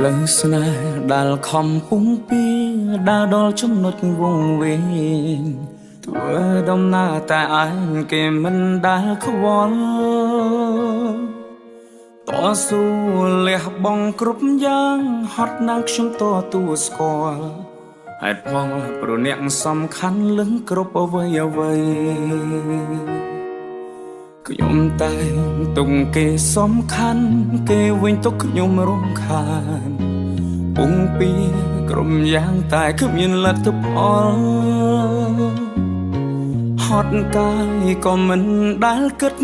លើស្នេហ៍ដែលខំពុំពីដើរដល់ចំណុចវង្វេងធ្វើដំណើរតែឯងគេមិនដែលខ្វល់តស៊ូលះបង់គ្រប់យ៉ាងហត់ណាស់ខ្ញុំតទូស្គាល់ហេតុផលព្រោះអ្នកសំខាន់លឹងគ្រប់អ្វីអ្វីខ្ញុំតែទុកគេសំខាន់គេវិញទុកខ្ញុំរំខានពុំពីក្រុមយ៉ាងតែគ្មានលទ្ធផលហត់កាយក៏មិនដែលគិត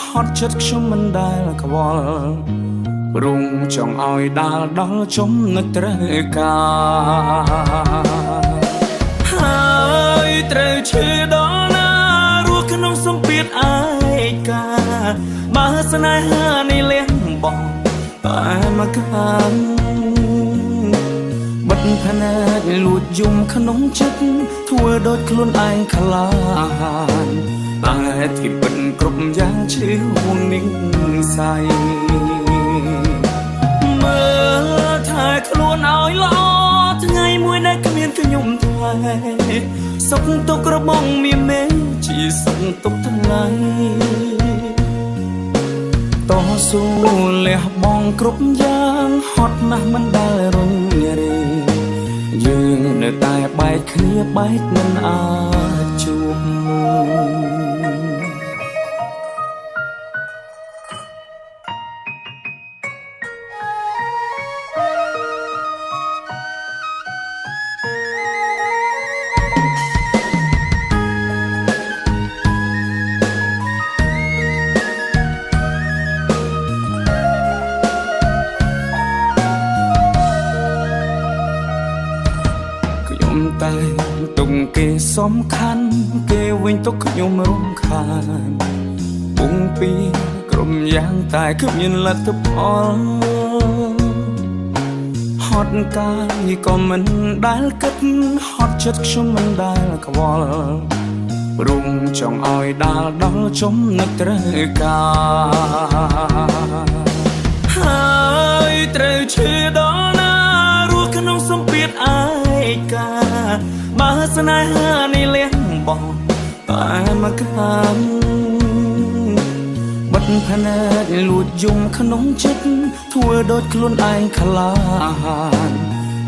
ហត់ចិត្តខ្ញុំមិនដែលខ្វល់ព្រមចង់ឲ្យដាល់ដល់ចំណុចត្រូវការហើយត្រូវឈឺដល់ណារស់ក្នុងសម្ពាធឯកាបើស្នេហានេះលះបង់តែមកខាងបិទភ្នែកលួចយំក្នុងចិត្តធ្វើដូចខ្លួនឯងក្លាហានតែที่ពិតគ្រប់យ៉ាងឈឺហួងនឹងស័យមើលថាខ្លួនឲ្យល្អថ្ងៃមួយដែលគ្មានខ្ញុំថ្លៃសុខទុក្ខរបស់មានមេជាសុខទុក្ខថ្លៃតស៊ូលះបង់គ្រប់យ៉ាងហត់ណាស់មិនដែលរញរេយើងនៅតែបែកគ្នាបែកមិនអាចជួបតែទុកគេសំខាន់គេវិញទុកខ្ញុំរំខានពុំពីក្រុមយ៉ាងតែគ្មានលទ្ធផលហត់កាយក៏មិនដែលគិតហត់ចិត្តខ្ញុំមិនដែលខ្វល់ព្រមចង់ឲ្យដាល់ដល់ចំណុចត្រូវការហើយត្រូវឈឺដល់ណារស់ក្នុងសម្ពាធឯកាបើស្នេហានេះលះបង់តែមកខាងបិទភ្នែកលួចយំក្នុងចិត្តធ្វើដូចខ្លួនឯងក្លាហាន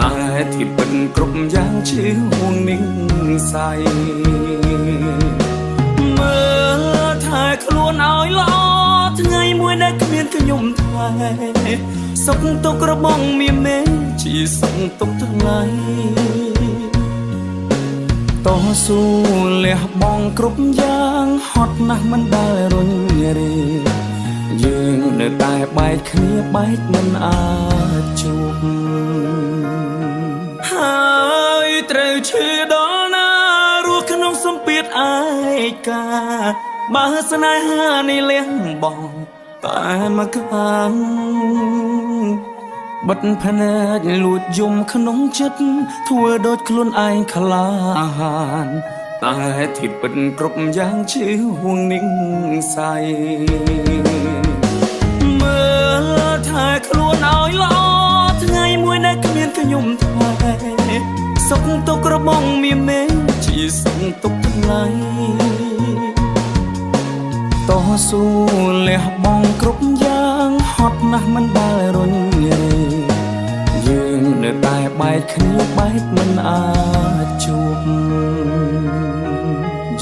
តែที่ពិតគ្រប់យ៉ាងឈឺហួងនឹងស័យមើលថាខ្លួនឲ្យល្អថ្ងៃមួយដែលគ្មានខ្ញុំថ្លៃសុខទុក្ខរបស់មានមេជាសុខទុក្ខថ្លៃតស៊ូលះបង់គ្រប់យ៉ាងហត់ណាស់មិនដែលរញរេយើងនៅតែបែកគ្នាបែកមិនអាចជួបហើយត្រូវឈឺដល់ណារស់ក្នុងសម្ពាធឯកាបើស្នេហានេះលះបង់តែមកខាងបិទភ្នែកលួចយំក្នុងចិត្តធ្វើដូចខ្លួនឯងក្លាហានតែที่ពិតគ្រប់យ៉ាងឈឺហួងនឹងស័យមើលថាខ្លួនឲ្យល្អថ្ងៃមួយដែលគ្មានខ្ញុំថ្លៃសុខទុក្ខរបស់មានមេជាសុខទុក្ខថ្លៃតស៊ូលះបង់គ្រប់យ៉ាងហត់ណាស់មិនដែលរញរេយើងនៅតែបែកគ្នាបែកមិនអាចជួប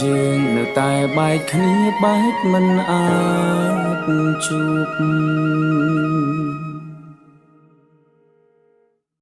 យើងនៅតែបែកគ្នាបែកមិនអាចជួប